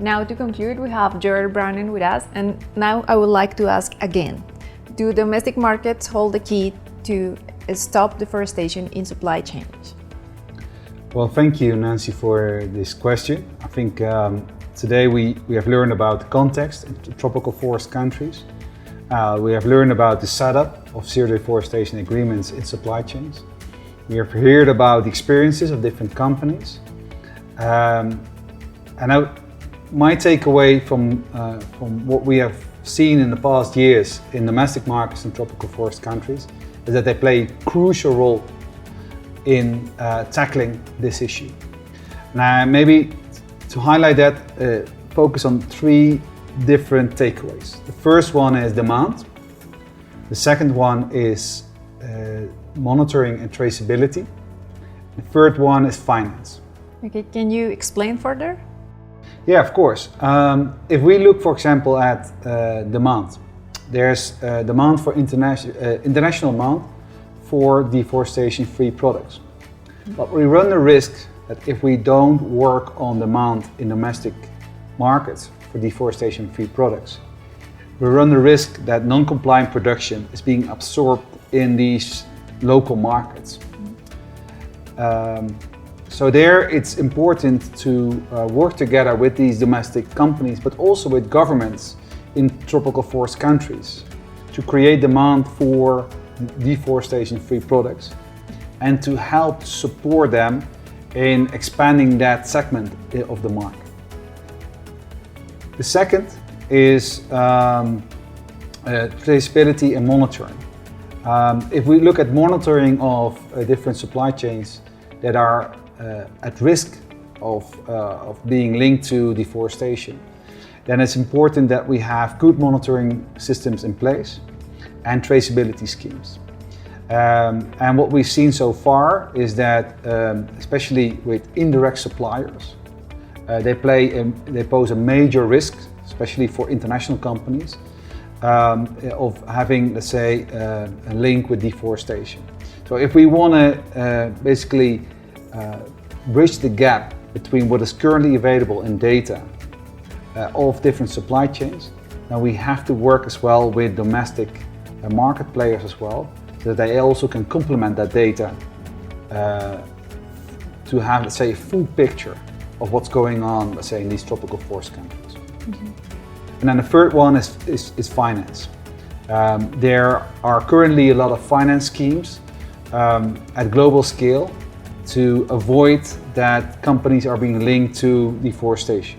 Now to conclude, we have Brounen with us, and now I would like to ask again, do domestic markets hold the key to stop deforestation in supply chains? Well, thank you, Nancy, for this question. I think today we have learned about the context in tropical forest countries. We have learned about the setup of zero deforestation agreements in supply chains. We have heard about the experiences of different companies. My takeaway from what we have seen in the past years in domestic markets in tropical forest countries is that they play a crucial role in tackling this issue. Now, maybe to highlight that, focus on three different takeaways. The first one is demand. The second one is monitoring and traceability. The third one is finance. Okay, can you explain further? Yeah, of course. If we look, for example, at demand, there's demand for international demand for deforestation-free products. But we run the risk that if we don't work on demand in domestic markets for deforestation-free products, we run the risk that non-compliant production is being absorbed in these local markets. So there it's important to work together with these domestic companies, but also with governments in tropical forest countries to create demand for deforestation-free products and to help support them in expanding that segment of the market. The second is traceability and monitoring. If we look at monitoring of different supply chains that are at risk of being linked to deforestation, then it's important that we have good monitoring systems in place and traceability schemes. And what we've seen so far is that, especially with indirect suppliers, they pose a major risk, especially for international companies, of having, let's say, a link with deforestation. So if we want to basically bridge the gap between what is currently available in data of different supply chains, then we have to work as well with domestic market players as well, so that they also can complement that data to have, let's say, a full picture of what's going on, let's say, in these tropical forest countries. Mm-hmm. And then the third one is finance. There are currently a lot of finance schemes at global scale to avoid that companies are being linked to deforestation.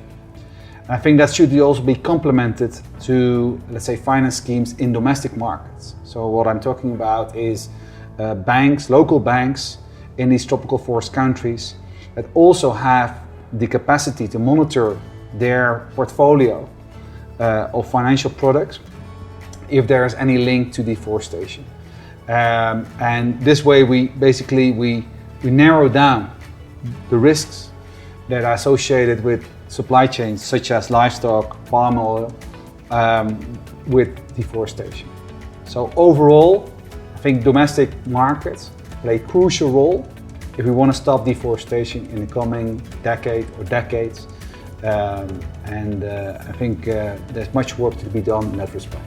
And I think that should also be complemented to, let's say, finance schemes in domestic markets. So what I'm talking about is banks, local banks in these tropical forest countries that also have the capacity to monitor their portfolio of financial products if there is any link to deforestation. And this way we narrow down the risks that are associated with supply chains such as livestock, palm oil, with deforestation. So overall, I think domestic markets play a crucial role if we want to stop deforestation in the coming decade or decades. I think there's much work to be done in that respect.